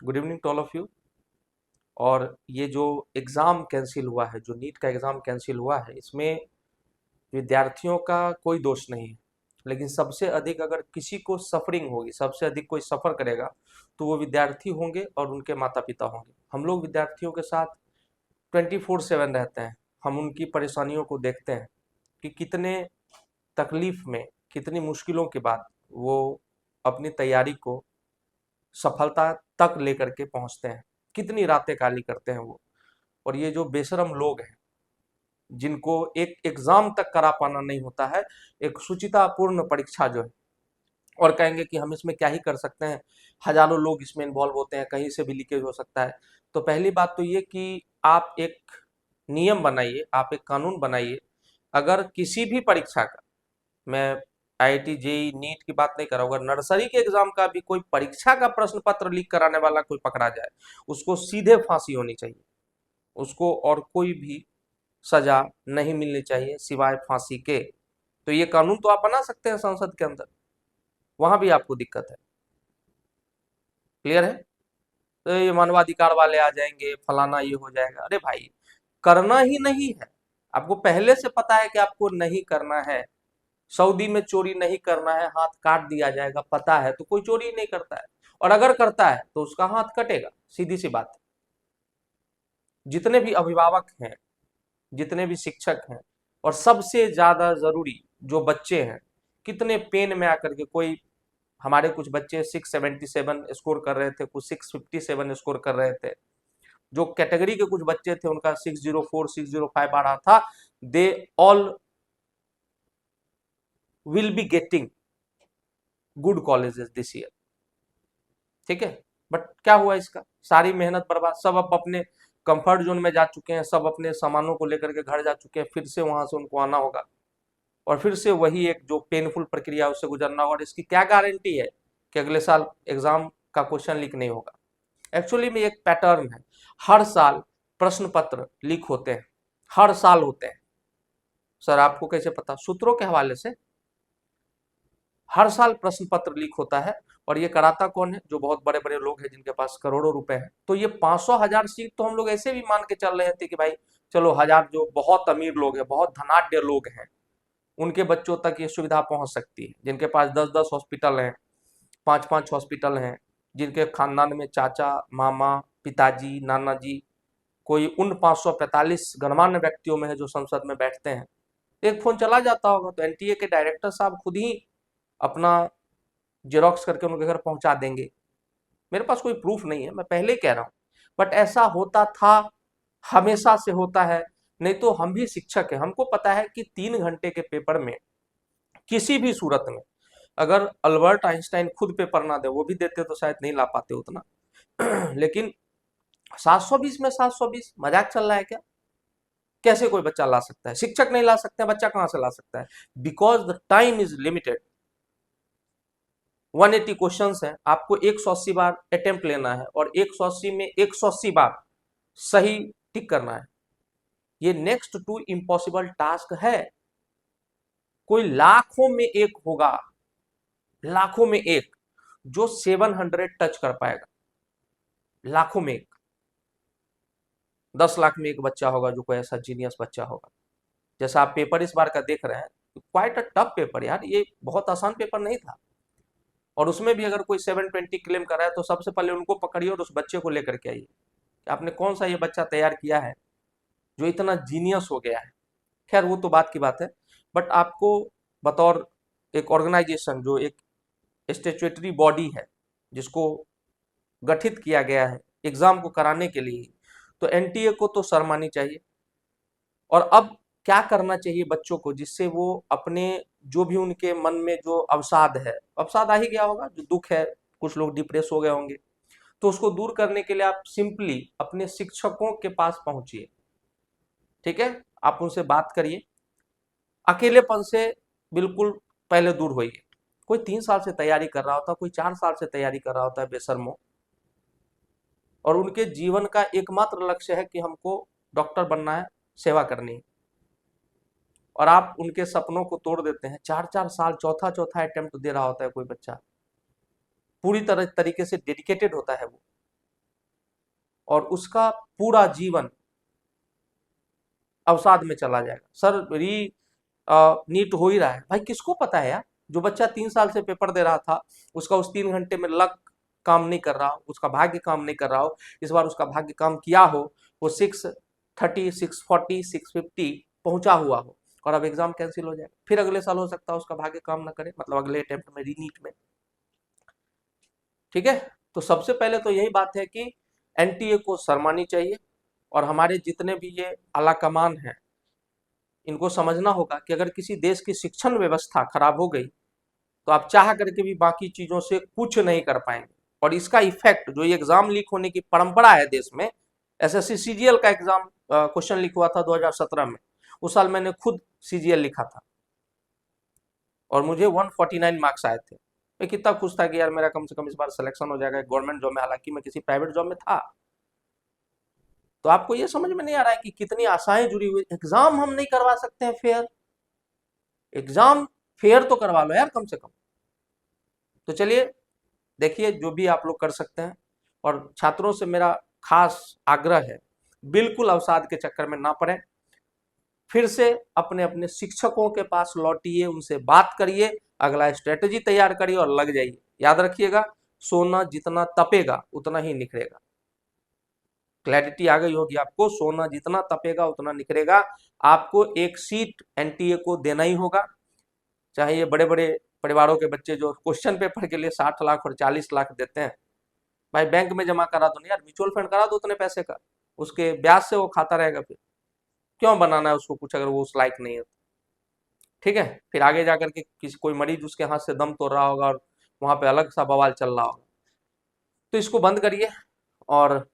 Good evening to all of you. और ये जो एग्ज़ाम कैंसिल हुआ है, जो नीट का एग्ज़ाम कैंसिल हुआ है, इसमें विद्यार्थियों का कोई दोष नहीं है। लेकिन सबसे अधिक अगर किसी को सफरिंग होगी, सबसे अधिक कोई सफ़र करेगा, तो वो विद्यार्थी होंगे और उनके माता पिता होंगे। हम लोग विद्यार्थियों के साथ 24/7 रहते हैं। हम उनकी परेशानियों को देखते हैं कि कितने तकलीफ में, कितनी मुश्किलों के बाद वो अपनी तैयारी को सफलता तक लेकर के पहुंचते हैं। कितनी रातें काली करते हैं वो। और ये जो बेशरम लोग हैं, जिनको एक एग्जाम तक करा पाना नहीं होता है, एक शुचितापूर्ण परीक्षा जो है, और कहेंगे कि हम इसमें क्या ही कर सकते हैं, हजारों लोग इसमें इन्वॉल्व होते हैं, कहीं से भी लीकेज हो सकता है। तो पहली बात तो ये कि आप एक नियम बनाइए, आप एक कानून बनाइए। अगर किसी भी परीक्षा का, मैं आईआईटी जेई नीट की बात नहीं कर रहा हूँ, अगर नर्सरी के एग्जाम का भी कोई परीक्षा का प्रश्न पत्र लीक कराने वाला कोई पकड़ा जाए, उसको सीधे फांसी होनी चाहिए। उसको और कोई भी सजा नहीं मिलनी चाहिए सिवाय फांसी के। तो ये कानून तो आप बना सकते हैं संसद के अंदर, वहां भी आपको दिक्कत है। क्लियर है? तो ये मानवाधिकार वाले आ जाएंगे, फलाना ये हो जाएगा। अरे भाई, करना ही नहीं है। आपको पहले से पता है कि आपको नहीं करना है। सऊदी में चोरी नहीं करना है, हाथ काट दिया जाएगा, पता है, तो कोई चोरी नहीं करता है। और अगर करता है तो उसका हाथ कटेगा, सीधी सी बात है। जितने भी अभिभावक हैं, जितने भी शिक्षक हैं, और सबसे ज्यादा जरूरी जो बच्चे हैं, कितने पेन में आकर के, कोई हमारे कुछ बच्चे 677 स्कोर कर रहे थे, कुछ 657 स्कोर कर रहे थे। जो कैटेगरी के कुछ बच्चे थे उनका 604 605 आ रहा था। They all will be getting good colleges this year. ठीक है। बट क्या हुआ इसका? सारी मेहनत बर्बाद। सब अब अपने कंफर्ट जोन में जा चुके हैं, सब अपने सामानों को लेकर के घर जा चुके हैं। फिर से वहां से उनको आना होगा और फिर से वही एक जो पेनफुल प्रक्रिया उससे गुजरना होगा। और इसकी क्या गारंटी है कि अगले साल एग्जाम का क्वेश्चन लीक नहीं होगा? एक्चुअली में एक पैटर्न है। हर साल प्रश्न पत्र लीक होते हैं, हर साल होते हैं। सर आपको कैसे पता? सूत्रों के हवाले से। हर साल प्रश्न पत्र लीक होता है। और ये कराता कौन है? जो बहुत बड़े बड़े लोग हैं, जिनके पास करोड़ों रुपए हैं। तो ये 500 1000 सीट तो हम लोग ऐसे भी मान के चल रहे थे कि भाई चलो 1000 जो बहुत अमीर लोग हैं, बहुत धनाढ्य लोग हैं, उनके बच्चों तक ये सुविधा पहुंच सकती है। जिनके पास 10 10 हॉस्पिटल हैं, 5 5 हॉस्पिटल हैं, जिनके खानदान में चाचा, मामा, पिताजी, नाना जी, कोई उन 545 गणमान्य व्यक्तियों में है जो संसद में बैठते हैं। एक फोन चला जाता होगा तो एनटीए के डायरेक्टर साहब खुद ही अपना जेरोक्स करके उनके घर पहुंचा देंगे। मेरे पास कोई प्रूफ नहीं है, मैं पहले कह रहा हूं। बट ऐसा होता था, हमेशा से होता है। नहीं तो हम भी शिक्षक हैं, हमको पता है कि 3 घंटे के पेपर में किसी भी सूरत में, अगर अल्बर्ट आइंस्टाइन खुद पेपर ना दे, वो भी देते तो शायद नहीं ला पाते उतना। लेकिन 720 में 720 मजाक चल रहा है क्या? कैसे कोई बच्चा ला सकता है? शिक्षक नहीं ला सकते, बच्चा कहां से ला सकता है? Because the time is limited. 180 questions हैं, आपको 180 बार अटेम्प्ट लेना है और 180 में 180 बार सही टिक करना है। ये नेक्स्ट टू इम्पॉसिबल टास्क है। कोई लाखों में एक होगा, लाखों में एक, जो 700 टच कर पाएगा। लाखों में एक। 10 लाख में एक बच्चा होगा जो कोई ऐसा जीनियस बच्चा होगा। जैसा आप पेपर इस बार का देख रहे हैं, क्वाइट अ टफ पेपर यार, ये बहुत आसान पेपर नहीं था। और उसमें भी अगर कोई 720 क्लेम कर रहा है तो सबसे पहले उनको पकड़िए और उस बच्चे को लेकर के आइए कि आपने कौन सा ये बच्चा तैयार किया है जो इतना जीनियस हो गया है। खैर वो तो बात की बात है। बट आपको बतौर एक ऑर्गेनाइजेशन, जो एक स्टेचुटरी बॉडी है, जिसको गठित किया गया है एग्जाम को कराने के लिए, तो एनटीए को तो शर्म आनी चाहिए। और अब क्या करना चाहिए बच्चों को, जिससे वो अपने, जो भी उनके मन में जो अवसाद है, अवसाद आ ही गया होगा, जो दुख है, कुछ लोग डिप्रेस हो गए होंगे, तो उसको दूर करने के लिए आप सिंपली अपने शिक्षकों के पास पहुंचिए। ठीक है? आप उनसे बात करिए, अकेलेपन से बिल्कुल पहले दूर होइए। कोई 3 साल से तैयारी कर रहा होता, कोई 4 साल से तैयारी कर रहा होता है बेशर्मो, और उनके जीवन का एकमात्र लक्ष्य है कि हमको डॉक्टर बनना है, सेवा करनी है। और आप उनके सपनों को तोड़ देते हैं। 4 4 साल, चौथा अटेम्प्ट दे रहा होता है कोई बच्चा, पूरी तरह तरीके से डेडिकेटेड होता है वो। और उसका पूरा जीवन अवसाद में चला जाएगा। सर नीट हो ही रहा है, भाई किसको पता है यार? जो बच्चा 3 साल से पेपर दे रहा था, उसका उस 3 घंटे में लक काम नहीं कर रहा हो, उसका भाग्य काम नहीं कर रहा हो, इस बार उसका भाग्य काम किया हो, वो 630 640 650 पहुंचा हुआ हो, और अब एग्जाम कैंसिल हो जाए, फिर अगले साल हो सकता है उसका भाग्य काम ना करे, मतलब अगले अटेम्प्ट में, रीनीट में। ठीक है, तो सबसे पहले तो यही बात है कि एनटीए को शर्मानी चाहिए, और हमारे जितने भी ये आला कमान है, इनको समझना होगा कि अगर किसी देश की शिक्षण व्यवस्था खराब हो गई, तो आप चाह करके भी बाकी चीजों से कुछ नहीं कर पाएंगे। और इसका इफेक्ट, जो ये एग्जाम लीक होने की परंपरा है देश में, एसएससी सीजीएल का एग्जाम क्वेश्चन लीक हुआ था 2017 में, उस साल मैंने खुद सीजीएल लिखा था और मुझे 149 मार्क्स आए थे। मैं कितना खुश था कि यार मेरा कम से कम इस बार सिलेक्शन हो जाएगा गवर्नमेंट जॉब में, हालांकि मैं किसी प्राइवेट जॉब में था। तो आपको ये समझ में नहीं आ रहा है कि कितनी आशाएं जुड़ी हुई, एग्जाम हम नहीं करवा सकते हैं फेयर? एग्जाम फेयर तो करवा लो यार कम से कम। तो चलिए, देखिए जो भी आप लोग कर सकते हैं, और छात्रों से मेरा खास आग्रह है, बिल्कुल अवसाद के चक्कर में ना पड़े, फिर से अपने अपने शिक्षकों के पास लौटिए, उनसे बात करिए, अगला स्ट्रेटेजी तैयार करिए और लग जाइए। याद रखिएगा, सोना जितना तपेगा उतना ही निखरेगा। क्लैरिटी आ गई होगी आपको, सोना जितना तपेगा उतना निखरेगा। आपको एक सीट एनटीए को देना ही होगा, चाहे ये बड़े बड़े परिवारों के बच्चे जो क्वेश्चन पेपर के लिए 60 लाख और 40 लाख देते हैं, भाई बैंक में जमा करा दो ना यार, म्यूचुअल फंड करा दो उतने पैसे का, उसके ब्याज से वो खाता रहेगा, फिर क्यों बनाना है उसको कुछ अगर वो उस लायक नहीं है तो। ठीक है, फिर आगे जाकर के किसी कोई मरीज उसके हाथ से दम तोड़ रहा होगा और वहां पे अलग सा बवाल चल रहा होगा। तो इसको बंद करिए, और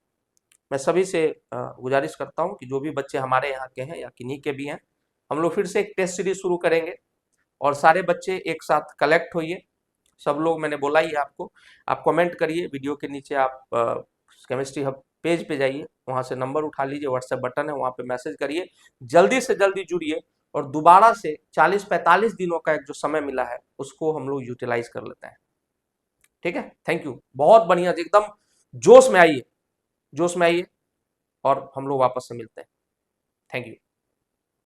मैं सभी से गुजारिश करता हूँ कि जो भी बच्चे हमारे यहाँ के हैं या किन्हीं के भी हैं, हम लोग फिर से एक टेस्ट सीरीज शुरू करेंगे, और सारे बच्चे एक साथ कलेक्ट होइए। सब लोग, मैंने बोला ही है आपको, आप कमेंट करिए वीडियो के नीचे, आप केमिस्ट्री हब पेज पे जाइए, वहाँ से नंबर उठा लीजिए, व्हाट्सएप बटन है, वहाँ पे मैसेज करिए, जल्दी से जल्दी जुड़िए, और दोबारा से 40-45 दिनों का एक जो समय मिला है उसको हम लोग यूटिलाइज कर लेते हैं। ठीक है, थैंक यू, बहुत बढ़िया, एकदम जोश में आइए, जोश में आइए, और हम लोग वापस से मिलते हैं। Thank you.